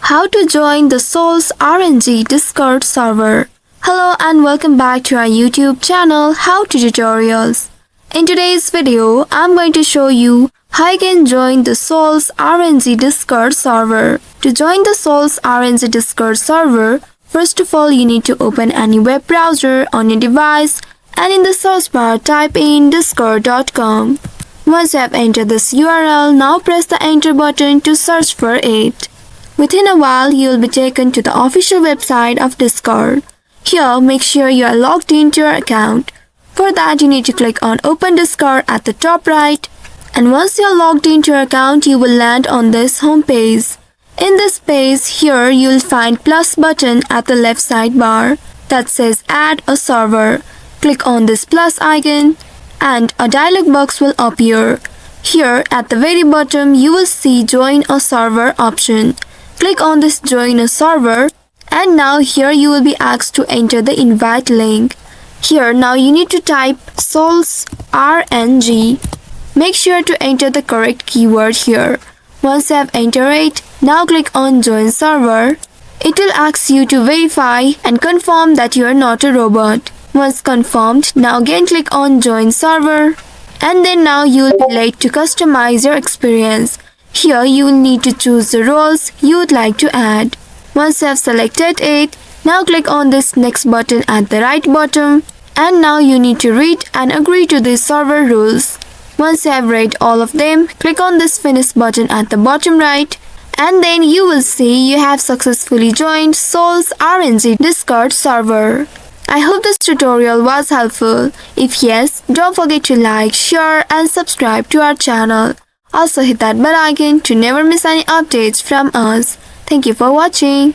How to join the SOLS RNG Discord server. Hello and welcome back to our YouTube channel How to Tutorials. In today's video, I'm going to show you how you can join the SOLS RNG Discord server. To join the SOLS RNG Discord server, first of all you need to open any web browser on your device and in the search bar type in discord.com. Once you have entered this URL, now press the enter button to search for it. Within a while, you will be taken to the official website of Discord. Here, make sure you are logged into your account. For that, you need to click on Open Discord at the top right. And once you are logged into your account, you will land on this home page. In this page, here you will find plus button at the left sidebar that says Add a Server. Click on this plus icon and a dialog box will appear. Here at the very bottom, you will see Join a Server option. Click on this Join a Server and now here you will be asked to enter the invite link. Here now you need to type SOLS RNG. Make sure to enter the correct keyword here. Once you have entered it, now click on Join Server. It will ask you to verify and confirm that you are not a robot. Once confirmed, now again click on Join Server. And then now you will be late to customize your experience. Here you will need to choose the roles you would like to add. Once you have selected it, now click on this next button at the right bottom and now you need to read and agree to these server rules. Once you have read all of them, click on this finish button at the bottom right and then you will see you have successfully joined SOLS RNG Discord server. I hope this tutorial was helpful. If yes, don't forget to like, share and subscribe to our channel. Also hit that bell icon to never miss any updates from us. Thank you for watching.